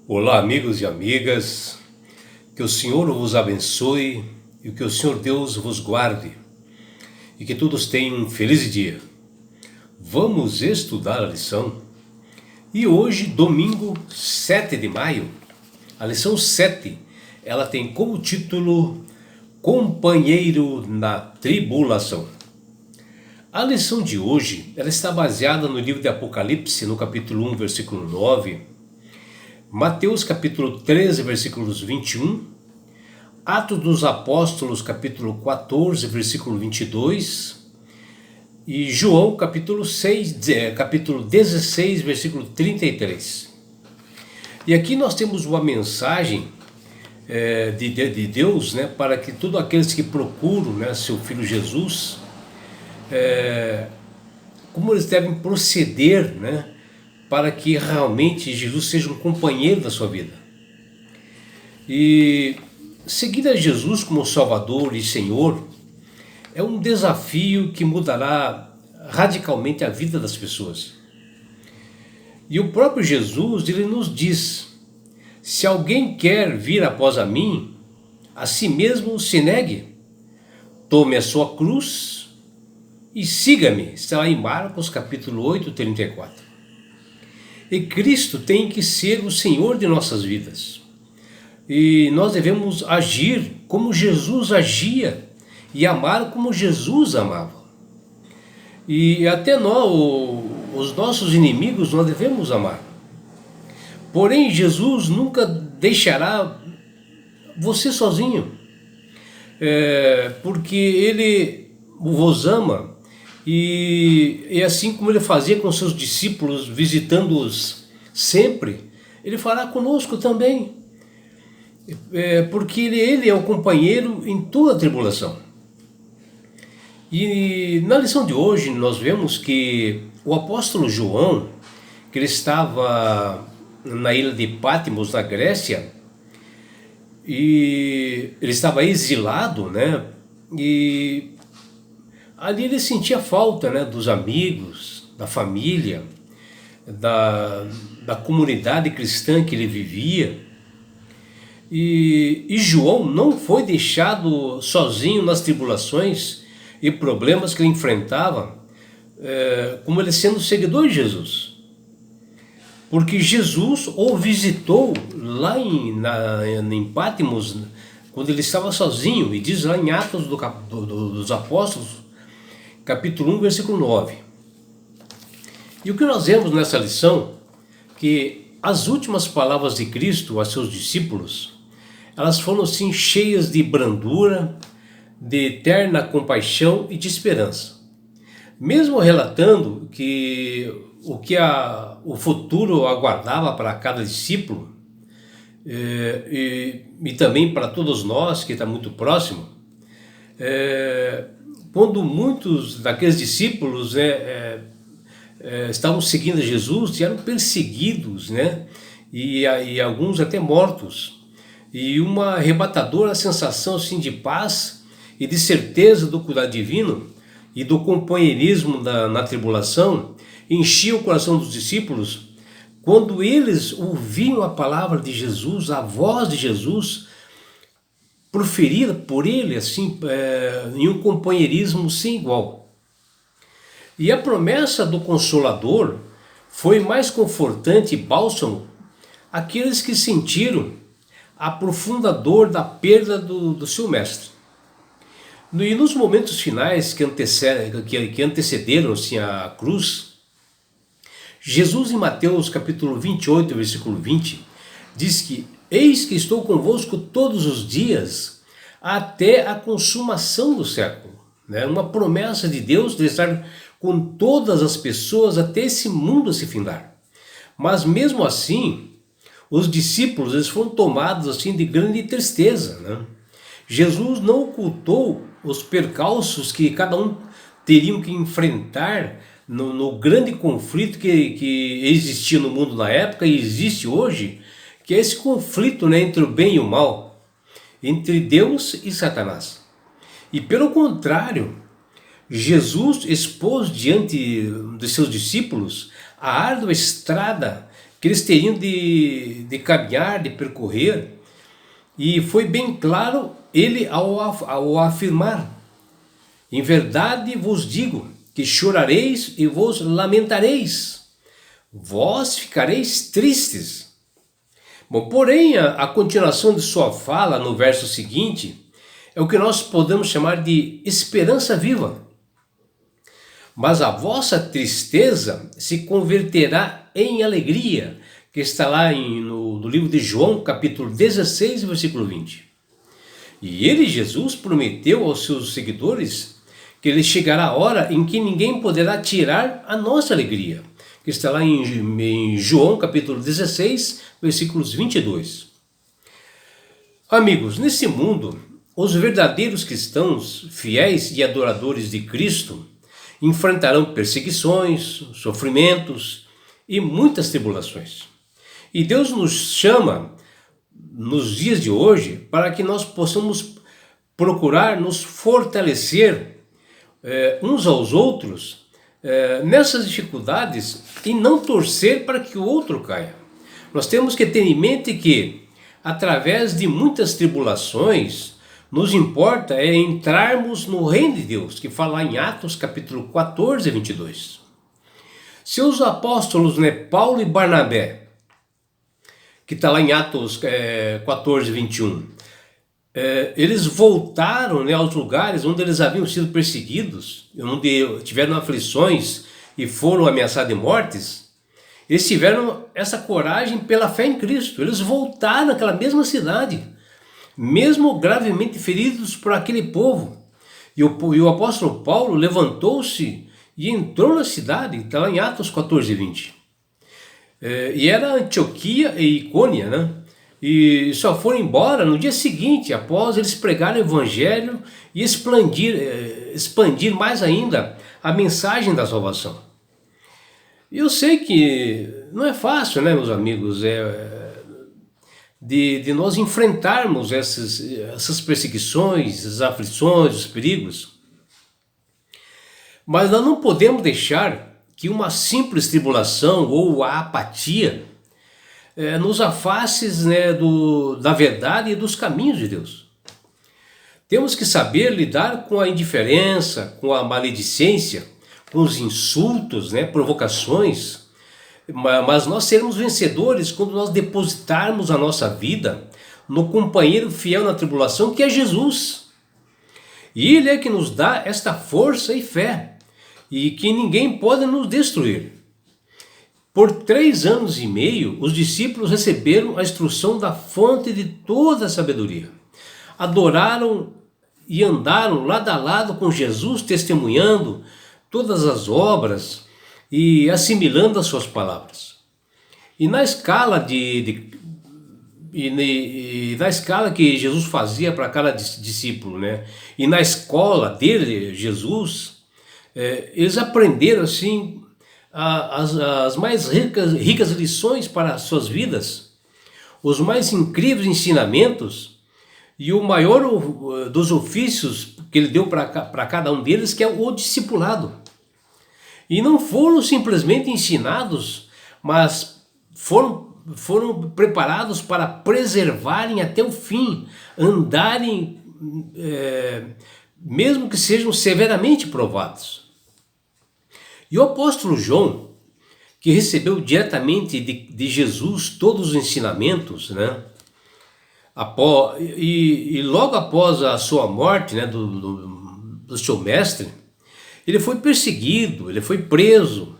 Olá, amigos e amigas, que o Senhor vos abençoe e que o Senhor Deus vos guarde e que todos tenham um feliz dia. Vamos estudar a lição e hoje, domingo 7 de maio, a lição 7, ela tem como título Companheiro na Tribulação. A lição de hoje, ela está baseada no livro de Apocalipse, no capítulo 1, versículo 9, Mateus capítulo 13, versículos 21, Atos dos Apóstolos capítulo 14, versículo 22 e João capítulo 16, versículo 33. E aqui nós temos uma mensagem de Deus, né, para que todos aqueles que procuram, né, seu Filho Jesus, como eles devem proceder, né, para que realmente Jesus seja um companheiro da sua vida. E seguir a Jesus como Salvador e Senhor é um desafio que mudará radicalmente a vida das pessoas. E o próprio Jesus, ele nos diz: se alguém quer vir após a mim, a si mesmo se negue, tome a sua cruz e siga-me. Está lá em Marcos capítulo 8, 34. E Cristo tem que ser o Senhor de nossas vidas. E nós devemos agir como Jesus agia e amar como Jesus amava. E até nós, os nossos inimigos, nós devemos amar. Porém, Jesus nunca deixará você sozinho, porque Ele vos ama. E assim como ele fazia com seus discípulos, visitando-os sempre, ele fará conosco também, porque ele é o companheiro em toda a tribulação. E na lição de hoje nós vemos que o apóstolo João, que ele estava na ilha de Patmos, na Grécia, e ele estava exilado, né? E ali ele sentia falta, né, dos amigos, da família, da comunidade cristã que ele vivia. E João não foi deixado sozinho nas tribulações e problemas que ele enfrentava, como ele sendo seguidor de Jesus. Porque Jesus o visitou lá em Patmos, quando ele estava sozinho, e diz lá em Atos dos Apóstolos, capítulo 1, versículo 9. E o que nós vemos nessa lição, que as últimas palavras de Cristo a seus discípulos, elas foram assim cheias de brandura, de eterna compaixão e de esperança. Mesmo relatando que o futuro aguardava para cada discípulo, e também para todos nós, que está muito próximo, quando muitos daqueles discípulos estavam seguindo Jesus e eram perseguidos, né, e alguns até mortos, e uma arrebatadora sensação assim, de paz e de certeza do cuidado divino e do companheirismo na tribulação enchia o coração dos discípulos quando eles ouviam a palavra de Jesus, a voz de Jesus proferida por ele, assim, em um companheirismo sem igual. E a promessa do Consolador foi mais confortante e bálsamo àqueles que sentiram a profunda dor da perda do seu mestre. E nos momentos finais que antecederam assim, a cruz, Jesus em Mateus capítulo 28, versículo 20, diz que: eis que estou convosco todos os dias, até a consumação do século. Né? Uma promessa de Deus de estar com todas as pessoas até esse mundo se findar. Mas mesmo assim, os discípulos eles foram tomados assim, de grande tristeza. Né? Jesus não ocultou os percalços que cada um teriam que enfrentar no grande conflito que existia no mundo na época e existe hoje, que é esse conflito, né, entre o bem e o mal, entre Deus e Satanás. E pelo contrário, Jesus expôs diante de seus discípulos a árdua estrada que eles teriam de caminhar, de percorrer, e foi bem claro ele ao afirmar: em verdade vos digo que chorareis e vos lamentareis, vós ficareis tristes. Bom, porém, a continuação de sua fala no verso seguinte é o que nós podemos chamar de esperança viva. Mas a vossa tristeza se converterá em alegria, que está lá no livro de João, capítulo 16, versículo 20. E ele, Jesus, prometeu aos seus seguidores que ele chegará a hora em que ninguém poderá tirar a nossa alegria, que está lá em João, capítulo 16, versículos 22. Amigos, nesse mundo, os verdadeiros cristãos, fiéis e adoradores de Cristo, enfrentarão perseguições, sofrimentos e muitas tribulações. E Deus nos chama, nos dias de hoje, para que nós possamos procurar nos fortalecer uns aos outros nessas dificuldades e não torcer para que o outro caia. Nós temos que ter em mente que, através de muitas tribulações, nos importa entrarmos no reino de Deus, que fala em Atos capítulo 14, 22. Seus apóstolos, Paulo e Barnabé, que está lá em Atos 14, 21, eles voltaram aos lugares onde eles haviam sido perseguidos, onde tiveram aflições e foram ameaçados de mortes. Eles tiveram essa coragem pela fé em Cristo. Eles voltaram àquela mesma cidade, mesmo gravemente feridos por aquele povo. E o apóstolo Paulo levantou-se e entrou na cidade, está lá em Atos 14, 20. E era Antioquia e Icônia, né? E só foram embora no dia seguinte, após eles pregarem o evangelho e expandir mais ainda a mensagem da salvação. E eu sei que não é fácil, né, meus amigos, de nós enfrentarmos essas perseguições, essas aflições, os perigos. Mas nós não podemos deixar que uma simples tribulação ou a apatia nos afaste da verdade e dos caminhos de Deus. Temos que saber lidar com a indiferença, com a maledicência, com os insultos, provocações, mas nós seremos vencedores quando nós depositarmos a nossa vida no companheiro fiel na tribulação, que é Jesus. E Ele é que nos dá esta força e fé, e que ninguém pode nos destruir. Por 3 anos e meio, os discípulos receberam a instrução da fonte de toda a sabedoria. Adoraram e andaram lado a lado com Jesus, testemunhando todas as obras e assimilando as suas palavras. E na escala na escala que Jesus fazia para cada discípulo, e na escola dele, Jesus, eles aprenderam assim as mais ricas lições para as suas vidas, os mais incríveis ensinamentos e o maior dos ofícios que ele deu para cada um deles, que é o discipulado. E não foram simplesmente ensinados, mas foram preparados para preservarem até o fim, andarem, mesmo que sejam severamente provados. E o apóstolo João, que recebeu diretamente de Jesus todos os ensinamentos, e logo após a sua morte, do seu mestre, ele foi perseguido, ele foi preso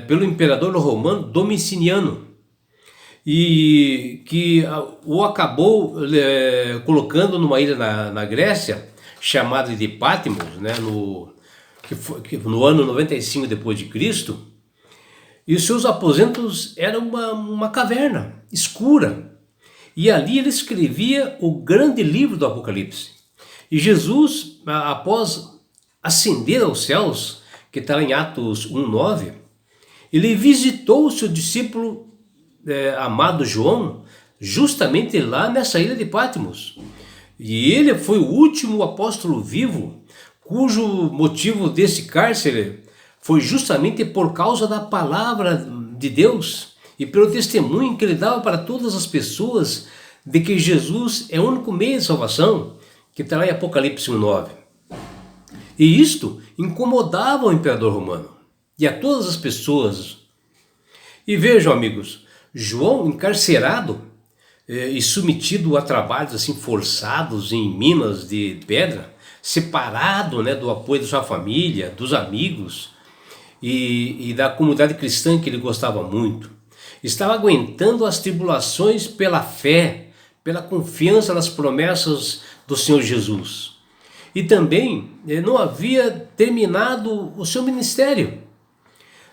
pelo imperador romano Domiciano, e que o acabou colocando numa ilha na Grécia, chamada de Patmos, no ano 95 depois de Cristo, e os seus aposentos eram uma caverna escura, e ali ele escrevia o grande livro do Apocalipse. E Jesus, após ascender aos céus, que está em Atos 1:9, ele visitou o seu discípulo amado João, justamente lá nessa ilha de Patmos. E ele foi o último apóstolo vivo, cujo motivo desse cárcere foi justamente por causa da palavra de Deus e pelo testemunho que ele dava para todas as pessoas de que Jesus é o único meio de salvação, que está lá em Apocalipse 1:9. E isto incomodava o imperador romano e a todas as pessoas. E vejam, amigos, João encarcerado e submetido a trabalhos assim forçados em minas de pedra, separado, né, do apoio da sua família, dos amigos e da comunidade cristã que ele gostava muito. Estava aguentando as tribulações pela fé, pela confiança nas promessas do Senhor Jesus. E também não havia terminado o seu ministério.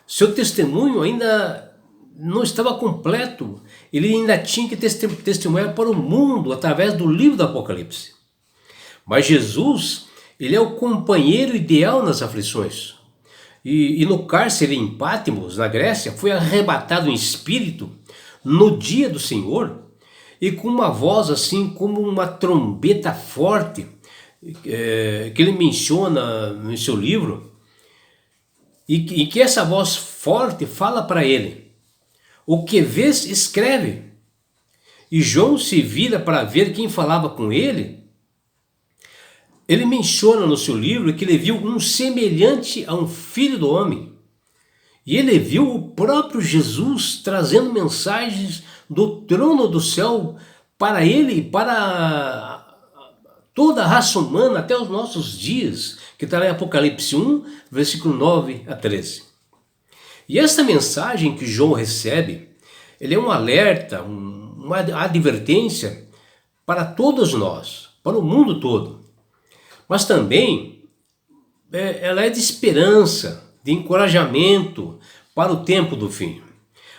Seu testemunho ainda não estava completo. Ele ainda tinha que testemunhar para o mundo através do livro do Apocalipse. Mas Jesus, ele é o companheiro ideal nas aflições. E no cárcere em Patmos, na Grécia, foi arrebatado em espírito no dia do Senhor e com uma voz assim como uma trombeta forte, que ele menciona no seu livro, e que essa voz forte fala para ele: o que vês, escreve. E João se vira para ver quem falava com ele. Ele menciona no seu livro que ele viu um semelhante a um filho do homem. E ele viu o próprio Jesus trazendo mensagens do trono do céu para ele e para toda a raça humana até os nossos dias, que está lá em Apocalipse 1, versículo 9 a 13. E essa mensagem que João recebe, ele é um alerta, uma advertência para todos nós, para o mundo todo. Mas também ela é de esperança, de encorajamento para o tempo do fim.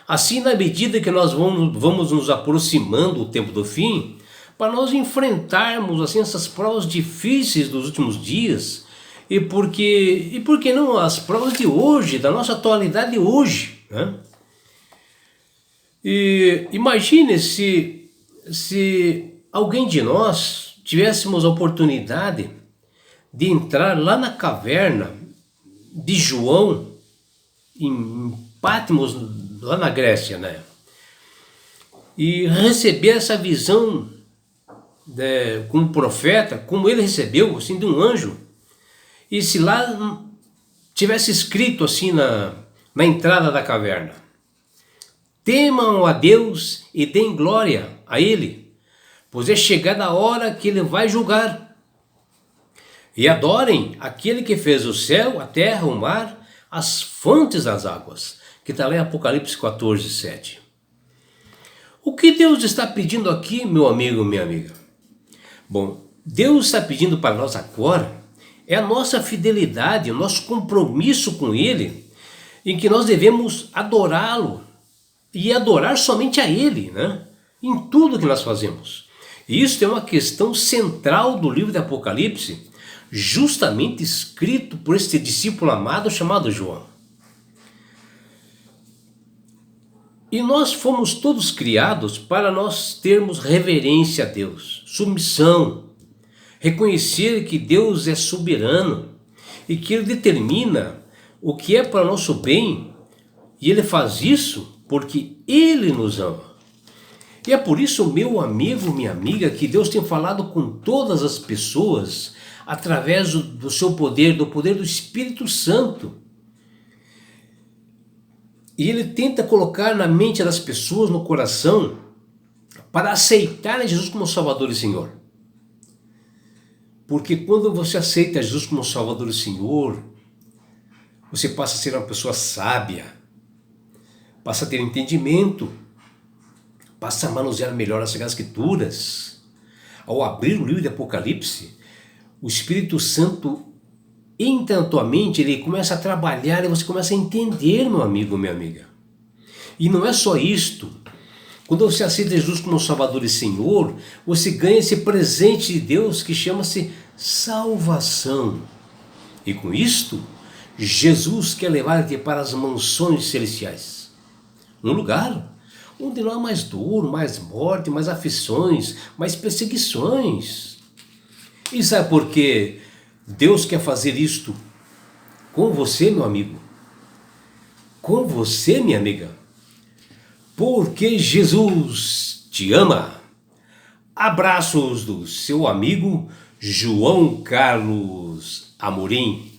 Assim, na medida que nós vamos nos aproximando do tempo do fim, para nós enfrentarmos assim essas provas difíceis dos últimos dias, e por que não as provas de hoje, da nossa atualidade hoje, né? E imagine se alguém de nós tivéssemos a oportunidade de entrar lá na caverna de João, em Patmos, lá na Grécia, né? E receber essa visão como profeta, como ele recebeu, assim, de um anjo. E se lá tivesse escrito assim na entrada da caverna: temam a Deus e deem glória a Ele, pois é chegada a hora que Ele vai julgar. E adorem aquele que fez o céu, a terra, o mar, as fontes das águas, que está lá em Apocalipse 14, 7. O que Deus está pedindo aqui, meu amigo, minha amiga? Bom, Deus está pedindo para nós agora é a nossa fidelidade, o nosso compromisso com Ele, em que nós devemos adorá-lo e adorar somente a Ele, né? Em tudo que nós fazemos. E isso é uma questão central do livro de Apocalipse, justamente escrito por este discípulo amado chamado João. E nós fomos todos criados para nós termos reverência a Deus, submissão, reconhecer que Deus é soberano e que Ele determina o que é para nosso bem, e Ele faz isso porque Ele nos ama. E é por isso, meu amigo, minha amiga, que Deus tem falado com todas as pessoas através do seu poder, do poder do Espírito Santo. E Ele tenta colocar na mente das pessoas, no coração, para aceitarem Jesus como Salvador e Senhor. Porque quando você aceita Jesus como Salvador e Senhor, você passa a ser uma pessoa sábia, passa a ter entendimento, passa a manusear melhor as Sagradas Escrituras. Ao abrir o livro de Apocalipse, o Espírito Santo entra na tua mente, ele começa a trabalhar e você começa a entender, meu amigo, minha amiga. E não é só isto. Quando você aceita Jesus como Salvador e Senhor, você ganha esse presente de Deus que chama-se salvação. E com isto, Jesus quer levar-te para as mansões celestiais. Um lugar onde não há mais dor, mais morte, mais aflições, mais perseguições. E sabe por que Deus quer fazer isto com você, meu amigo? Com você, minha amiga? porque Jesus te ama. Abraços do seu amigo João Carlos Amorim.